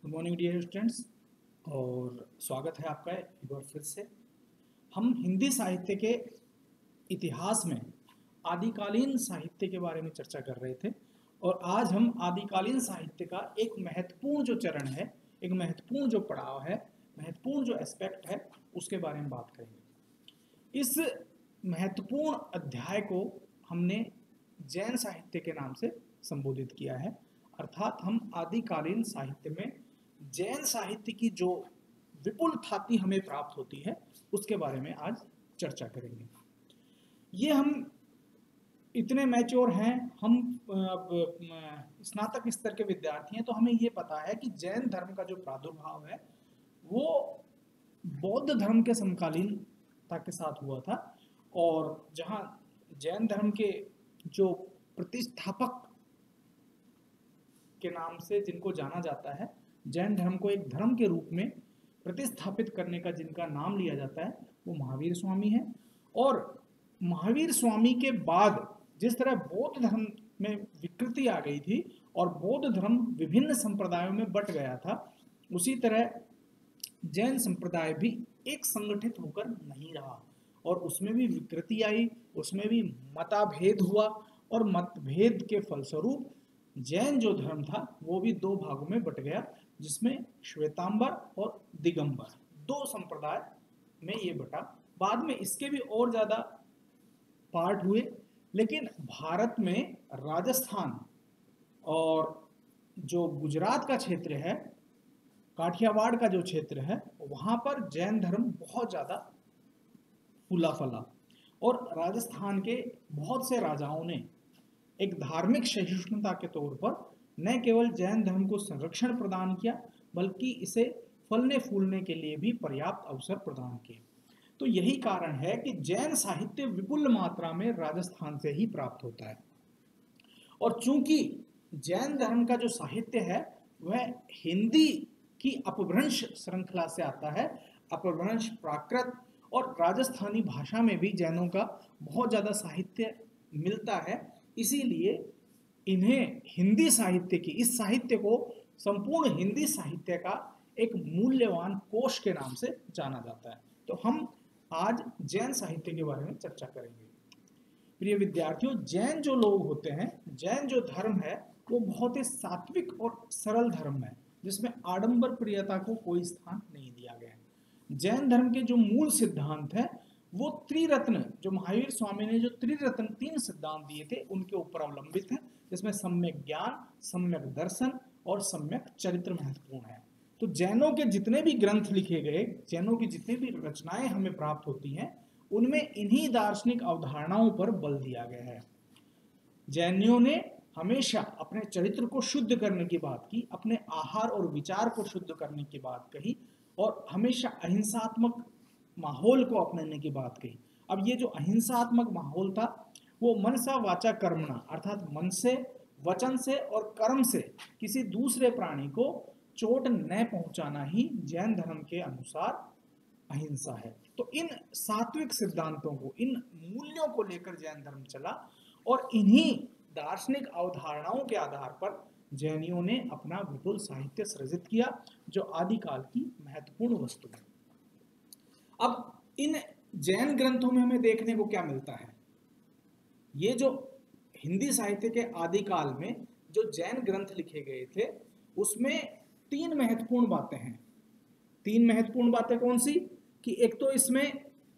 Good morning dear students. और स्वागत है आपका एक बार फिर से। हम हिंदी साहित्य के इतिहास में आदिकालीन साहित्य के बारे में चर्चा कर रहे थे और आज हम आदिकालीन साहित्य का एक महत्वपूर्ण जो चरण है, एक महत्वपूर्ण जो पड़ाव है, महत्वपूर्ण जो एस्पेक्ट है, उसके बारे में बात करेंगे। इस महत्वपूर्ण अध्याय को हमने जैन साहित्य के नाम से संबोधित किया है, अर्थात हम आदिकालीन साहित्य में जैन साहित्य की जो विपुल ख्याति हमें प्राप्त होती है उसके बारे में आज चर्चा करेंगे। ये हम इतने मैच्योर हैं, हम स्नातक स्तर के विद्यार्थी हैं, तो हमें ये पता है कि जैन धर्म का जो प्रादुर्भाव है वो बौद्ध धर्म के समकालीनता के साथ हुआ था। और जहाँ जैन धर्म के जो प्रतिष्ठापक के नाम से जिनको जाना जाता है, जैन धर्म को एक धर्म के रूप में प्रतिस्थापित करने का जिनका नाम लिया जाता है वो महावीर स्वामी है। और महावीर स्वामी के बाद जिस तरह बौद्ध धर्म में विकृति आ गई थी और बौद्ध धर्म विभिन्न संप्रदायों में बट गया था, उसी तरह जैन संप्रदाय भी एक संगठित होकर नहीं रहा और उसमें भी विकृति आई, उसमें भी मताभेद हुआ और मतभेद के फलस्वरूप जैन जो धर्म था वो भी दो भागों में बट गया, जिसमें श्वेतांबर और दिगंबर दो संप्रदाय में ये बटा। बाद में इसके भी और ज़्यादा पार्ट हुए, लेकिन भारत में राजस्थान और जो गुजरात का क्षेत्र है, काठियावाड़ का जो क्षेत्र है, वहाँ पर जैन धर्म बहुत ज़्यादा फूला फला और राजस्थान के बहुत से राजाओं ने एक धार्मिक सहिष्णुता के तौर पर न केवल जैन धर्म को संरक्षण प्रदान किया बल्कि इसे फलने फूलने के लिए भी पर्याप्त अवसर प्रदान किए। तो यही कारण है कि जैन साहित्य विपुल मात्रा में राजस्थान से ही प्राप्त होता है। और चूंकि जैन धर्म का जो साहित्य है वह हिंदी की अपभ्रंश श्रृंखला से आता है, अपभ्रंश प्राकृत और राजस्थानी भाषा में भी जैनों का बहुत ज़्यादा साहित्य मिलता है, इसीलिए इन्हें हिंदी साहित्य की, इस साहित्य को संपूर्ण हिंदी साहित्य का एक मूल्यवान कोश के नाम से जाना जाता है। तो हम आज जैन साहित्य के बारे में चर्चा करेंगे। प्रिय विद्यार्थियों, जैन जो लोग होते हैं, जैन जो धर्म है वो बहुत ही सात्विक और सरल धर्म है जिसमें आडंबर प्रियता को कोई स्थान नहीं दिया गया है। जैन धर्म के जो मूल सिद्धांत है वो त्रिरत्न, जो महावीर स्वामी ने जो त्रिरत्न 3 सिद्धांत दिए थे उनके ऊपर अवलंबित है, जिसमें सम्यक ज्ञान, सम्यक दर्शन और सम्यक चरित्र महत्वपूर्ण है। तो जैनों के जितने भी ग्रंथ लिखे गए, जैनों की जितनी भी रचनाएं हमें प्राप्त होती हैं, उनमें इन्हीं दार्शनिक अवधारणाओं पर बल दिया गया है। जैनियों ने हमेशा अपने चरित्र को शुद्ध करने की बात की, अपने आहार और विचार को शुद्ध करने की बात कही और हमेशा अहिंसात्मक माहौल को अपनाने की बात कही। अब ये जो अहिंसात्मक माहौल था वो मनसा वाचा कर्मणा, अर्थात मन से, वचन से और कर्म से किसी दूसरे प्राणी को चोट न पहुंचाना ही जैन धर्म के अनुसार अहिंसा है। तो इन सात्विक सिद्धांतों को, इन मूल्यों को लेकर जैन धर्म चला और इन्हीं दार्शनिक अवधारणाओं के आधार पर जैनियों ने अपना विपुल साहित्य सृजित किया जो आदिकाल की महत्वपूर्ण वस्तु है। अब इन जैन ग्रंथों में हमें देखने को क्या मिलता है? ये जो हिंदी साहित्य के आदिकाल में जो जैन ग्रंथ लिखे गए थे उसमें 3 महत्वपूर्ण बातें हैं। 3 महत्वपूर्ण बातें कौन सी? कि एक तो इसमें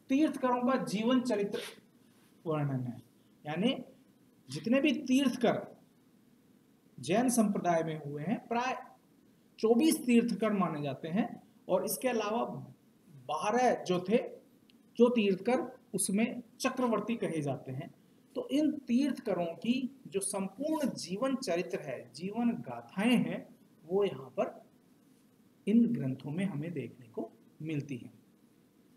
तीर्थकरों का जीवन चरित्र वर्णन है, यानी जितने भी तीर्थकर जैन संप्रदाय में हुए हैं प्राय 24 तीर्थकर माने जाते हैं और इसके अलावा 12 जो थे, जो तीर्थकर उसमें चक्रवर्ती कहे जाते हैं। तो इन तीर्थकरों की जो संपूर्ण जीवन चरित्र है, जीवन गाथाएं हैं, वो यहाँ पर इन ग्रंथों में हमें देखने को मिलती हैं।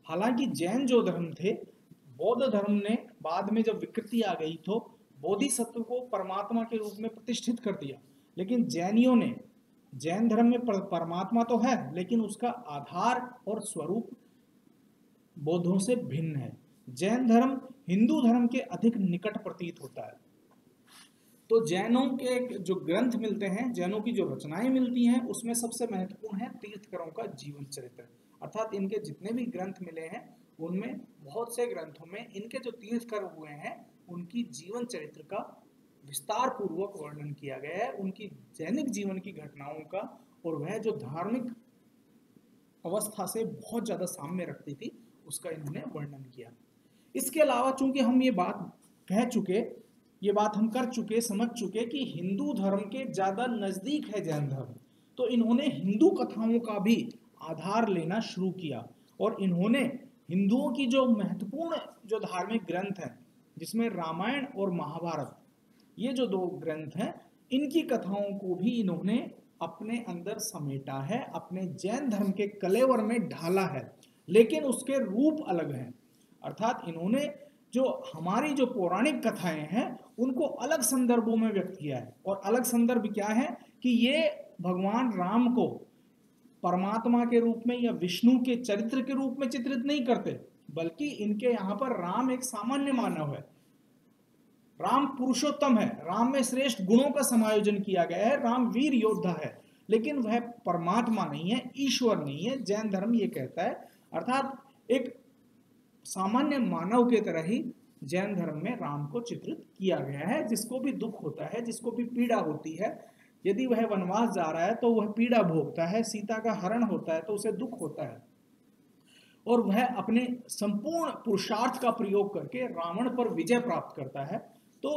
हालांकि जैन जो धर्म थे, बौद्ध धर्म ने बाद में जब विकृति आ गई तो बोधिसत्व को परमात्मा के रूप में प्रतिष्ठित कर दिया, लेकिन जैनियों ने, जैन धर्म में परमात्मा तो है लेकिन उसका आधार और स्वरूप बौद्धों से भिन्न है। जैन धर्म हिंदू धर्म के अधिक निकट प्रतीत होता है। तो जैनों के जो ग्रंथ मिलते हैं, जैनों की जो रचनाएं मिलती हैं, उसमें सबसे महत्वपूर्ण है तीर्थकरों का जीवन चरित्र। अर्थात इनके जितने भी ग्रंथ मिले हैं उनमें बहुत से ग्रंथों में इनके जो तीर्थकर हुए हैं उनकी जीवन चरित्र का विस्तार पूर्वक वर्णन किया गया है, उनकी दैनिक जीवन की घटनाओं का, और वह जो धार्मिक अवस्था से बहुत ज़्यादा साम्य रखती थी उसका इन्होंने वर्णन किया। इसके अलावा चूंकि हम ये बात कह चुके, ये बात हम कर चुके, समझ चुके कि हिंदू धर्म के ज़्यादा नज़दीक है जैन धर्म, तो इन्होंने हिंदू कथाओं का भी आधार लेना शुरू किया और इन्होंने हिंदुओं की जो महत्वपूर्ण जो धार्मिक ग्रंथ हैं, जिसमें रामायण और महाभारत, ये जो दो ग्रंथ हैं, इनकी कथाओं को भी इन्होंने अपने अंदर समेटा है, अपने जैन धर्म के कलेवर में ढाला है, लेकिन उसके रूप अलग हैं। अर्थात इन्होंने जो हमारी जो पौराणिक कथाएं हैं उनको अलग संदर्भों में व्यक्त किया है, और अलग संदर्भ क्या है कि ये भगवान राम को परमात्मा के रूप में या विष्णु के चरित्र के रूप में चित्रित नहीं करते, बल्कि इनके यहाँ पर राम एक सामान्य मानव है, राम पुरुषोत्तम है, राम में श्रेष्ठ गुणों का समायोजन किया गया है, राम वीर योद्धा है, लेकिन वह परमात्मा नहीं है, ईश्वर नहीं है, जैन धर्म ये कहता है। अर्थात एक सामान्य मानव के तरह ही जैन धर्म में राम को चित्रित किया गया है, जिसको भी दुख होता है, जिसको भी पीड़ा होती है, यदि वह वनवास जा रहा है तो वह पीड़ा भोगता है, सीता का हरण होता है तो उसे दुख होता है, और वह अपने संपूर्ण पुरुषार्थ का प्रयोग करके रावण पर विजय प्राप्त करता है। तो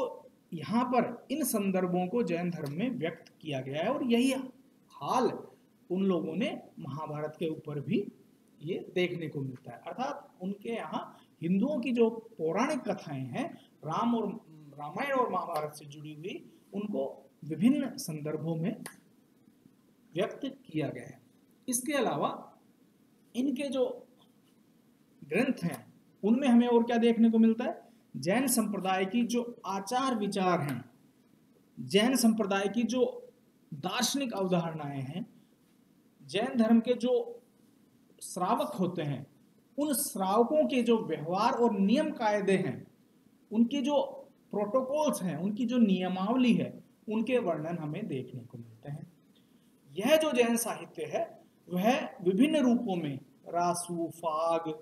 यहाँ पर इन संदर्भों को जैन धर्म में व्यक्त किया गया है, और यही हाल उन लोगों ने महाभारत के ऊपर भी ये देखने को मिलता है। अर्थात उनके यहाँ हिंदुओं की जो पौराणिक कथाएं हैं, राम और रामायण और महाभारत से जुड़ी हुई, उनको विभिन्न संदर्भों में व्यक्त किया गया है। इसके अलावा इनके जो ग्रंथ हैं उनमें हमें और क्या देखने को मिलता है, जैन संप्रदाय की जो आचार विचार हैं, जैन संप्रदाय की जो दार्शनिक अवधारणाएं हैं, जैन धर्म के जो श्रावक होते हैं, उन श्रावकों के जो व्यवहार और नियम कायदे हैं, उनकी जो प्रोटोकॉल्स हैं, उनकी जो नियमावली है, उनके वर्णन हमें देखने को मिलते हैं। यह जो जैन साहित्य है वह विभिन्न रूपों में, रासु, फाग,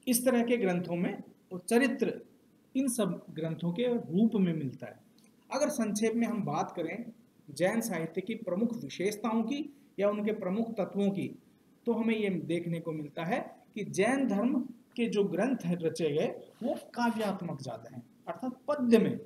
इस तरह के ग्रंथों में, और चरित्र, इन सब ग्रंथों के रूप में मिलता है। अगर संक्षेप में हम बात करें जैन साहित्य की प्रमुख विशेषताओं की या उनके प्रमुख तत्वों की, तो हमें ये देखने को मिलता है कि जैन धर्म के जो ग्रंथ हैं रचे गए वो काव्यात्मक ज़्यादा हैं, अर्थात पद्य में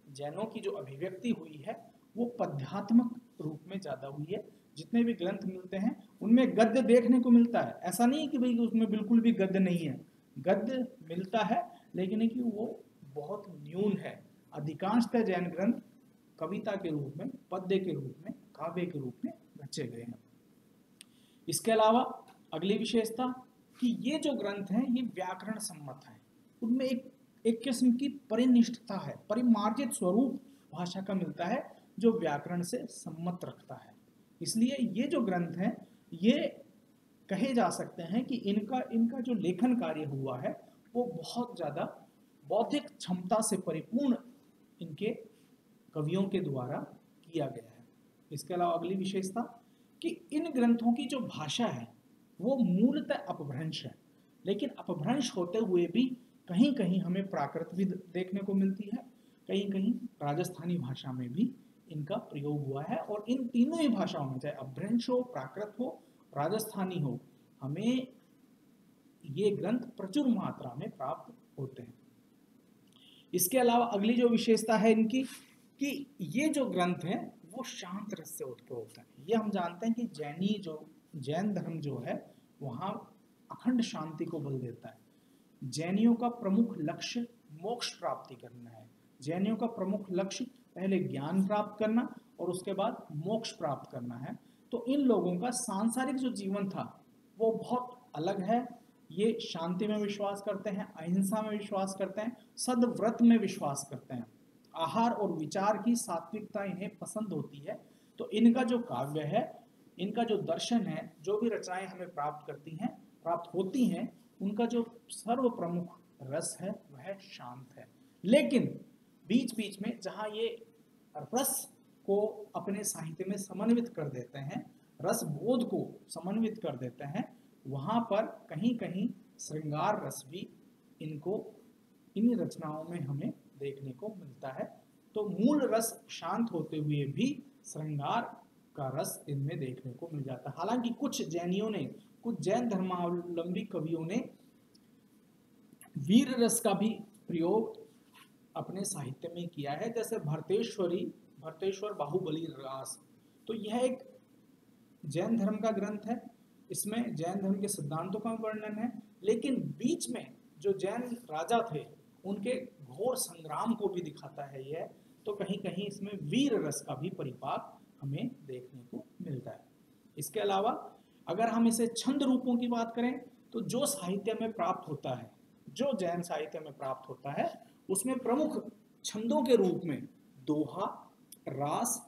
जैनों की जो अभिव्यक्ति हुई है वो पद्यात्मक रूप में ज़्यादा हुई है। जितने भी ग्रंथ मिलते हैं उनमें गद्य देखने को मिलता है, ऐसा नहीं कि भाई उसमें बिल्कुल भी गद्य नहीं है, गद्य मिलता है, लेकिन कि वो बहुत न्यून है। अधिकांशतः जैन ग्रंथ कविता के रूप में, पद्य के रूप में, काव्य के रूप में रचे गए हैं। इसके अलावा अगली विशेषता कि ये जो ग्रंथ हैं ये व्याकरण सम्मत हैं, उनमें एक किस्म की परिनिष्ठता है, परिमार्जित स्वरूप भाषा का मिलता है जो व्याकरण से सम्मत रखता है। इसलिए ये जो ग्रंथ हैं ये कहे जा सकते हैं कि इनका जो लेखन कार्य हुआ है वो बहुत ज़्यादा बौद्धिक क्षमता से परिपूर्ण इनके कवियों के द्वारा किया गया है। इसके अलावा अगली विशेषता कि इन ग्रंथों की जो भाषा है वो मूलतः अपभ्रंश है, लेकिन अपभ्रंश होते हुए भी कहीं कहीं हमें प्राकृत भी देखने को मिलती है, कहीं कहीं राजस्थानी भाषा में भी इनका प्रयोग हुआ है, और इन तीनों ही भाषाओं में, चाहे अपभ्रंश हो, प्राकृत हो, राजस्थानी हो, हमें ये ग्रंथ प्रचुर मात्रा में प्राप्त होते हैं। इसके अलावा अगली जो विशेषता है इनकी कि ये जो ग्रंथ हैं वो शांत रस से उत्पन्न होते हैं। ये हम जानते हैं कि जैन धर्म जो है वहाँ अखंड शांति को बल देता है। जैनियों का प्रमुख लक्ष्य मोक्ष प्राप्ति करना है। जैनियों का प्रमुख लक्ष्य पहले ज्ञान प्राप्त करना और उसके बाद मोक्ष प्राप्त करना है। तो इन लोगों का सांसारिक जो जीवन था वो बहुत अलग है। ये शांति में विश्वास करते हैं, अहिंसा में विश्वास करते हैं, सद्व्रत में विश्वास करते हैं, आहार और विचार की सात्विकता इन्हें पसंद होती है। तो इनका जो काव्य है, इनका जो दर्शन है, जो भी रचनाएं हमें प्राप्त होती हैं, उनका जो सर्व प्रमुख रस है वह शांत है। लेकिन बीच बीच में जहाँ ये रस को अपने साहित्य में समन्वित कर देते हैं, रस बोध को समन्वित कर देते हैं, वहाँ पर कहीं कहीं श्रृंगार रस भी इनको इन रचनाओं में हमें देखने को मिलता है। तो मूल रस शांत होते हुए भी श्रृंगार का रस इनमें देखने को मिल जाता है। हालांकि कुछ जैनियों ने, कुछ जैन धर्मावलंबी कवियों ने वीर रस का भी प्रयोग अपने साहित्य में किया है, जैसे भरतेश्वर बाहुबली रास। तो यह एक जैन धर्म का ग्रंथ है, इसमें जैन धर्म के सिद्धांतों का वर्णन है, लेकिन बीच में जो जैन राजा थे उनके घोर संग्राम को भी दिखाता है यह। तो कहीं कहीं इसमें वीर रस का भी परिपाक हमें देखने को मिलता है। इसके अलावा अगर हम इसे छंद रूपों की बात करें तो जो साहित्य में प्राप्त होता है, जो जैन साहित्य में प्राप्त होता है, उसमें प्रमुख छंदों के रूप में दोहा, रास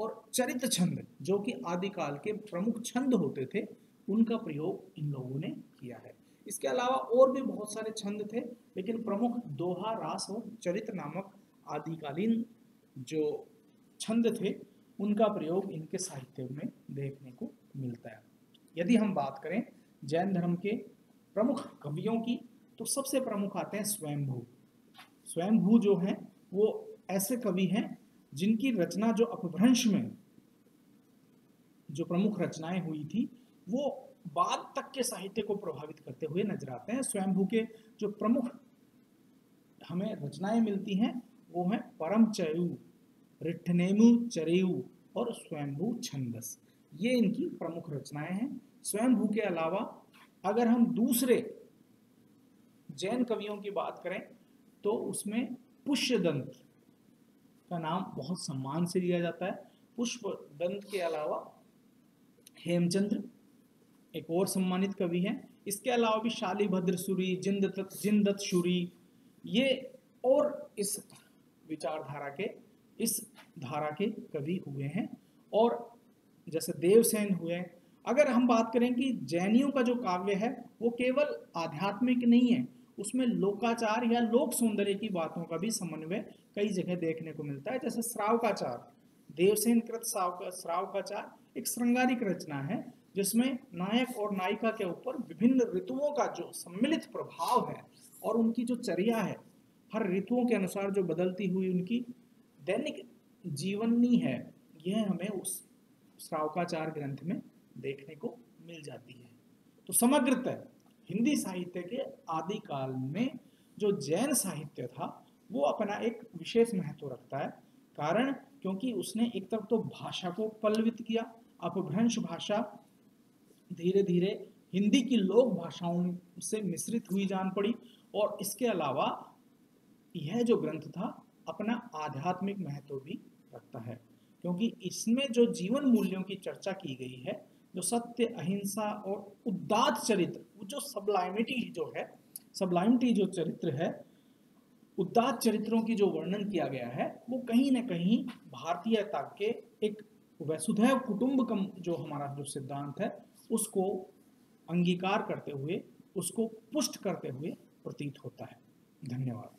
और चरित छंद, जो कि आदिकाल के प्रमुख छंद होते थे, उनका प्रयोग इन लोगों ने किया है। इसके अलावा और भी बहुत सारे छंद थे, लेकिन प्रमुख दोहा, रास और चरित नामक आदिकालीन जो छंद थे, उनका प्रयोग इनके साहित्य में देखने को मिलता है। यदि हम बात करें जैन धर्म के प्रमुख कवियों की, तो सबसे प्रमुख आते हैं स्वयंभू। स्वयंभू जो हैं वो ऐसे कवि हैं जिनकी रचना जो अपभ्रंश में जो प्रमुख रचनाएं हुई थी वो बाद तक के साहित्य को प्रभावित करते हुए नजर आते हैं। स्वयंभू के जो प्रमुख हमें रचनाएं मिलती हैं वो हैं परमचयु, रिठनेमु चरेयु और स्वयंभू छंदस। ये इनकी प्रमुख रचनाएं हैं। स्वयंभू के अलावा अगर हम दूसरे जैन कवियों की बात करें तो उसमें पुष्यदंत का नाम बहुत सम्मान से लिया जाता है। पुष्यदंत के अलावा हेमचंद्र एक और सम्मानित कवि हैं। इसके अलावा भी शालिभद्र सूरी, जिनदत्त सूरी, ये और इस विचारधारा के, इस धारा के कवि हुए हैं। और जैसे देवसेन हुए। अगर हम बात करें कि जैनियों का जो काव्य है वो केवल आध्यात्मिक नहीं है, उसमें लोकाचार या लोक सौंदर्य की बातों का भी समन्वय कई जगह देखने को मिलता है। जैसे श्रावकाचार, देवसेन कृत श्रावकाचार एक श्रृंगारिक रचना है जिसमें नायक और नायिका के ऊपर विभिन्न ऋतुओं का जो सम्मिलित प्रभाव है और उनकी जो चर्या है, हर ऋतुओं के अनुसार जो बदलती हुई उनकी दैनिक जीवनी है, यह हमें उस श्रावकाचार ग्रंथ में देखने को मिल जाती है। तो समग्रतः हिंदी साहित्य के आदिकाल में जो जैन साहित्य था वो अपना एक विशेष महत्व रखता है। कारण क्योंकि उसने एक तरफ तो भाषा को पल्लवित किया, अपभ्रंश भाषा धीरे धीरे हिंदी की लोक भाषाओं से मिश्रित हुई जान पड़ी, और इसके अलावा यह जो ग्रंथ था अपना आध्यात्मिक महत्व भी रखता है, क्योंकि इसमें जो जीवन मूल्यों की चर्चा की गई है, जो सत्य, अहिंसा और उदात्त चरित्र, वो जो सब्लाइमिटी जो चरित्र है, उदात्त चरित्रों की जो वर्णन किया गया है, वो कहीं ना कहीं भारतीयता के एक वसुधैव कुटुंबकम जो हमारा जो सिद्धांत है उसको अंगीकार करते हुए, उसको पुष्ट करते हुए प्रतीत होता है। धन्यवाद।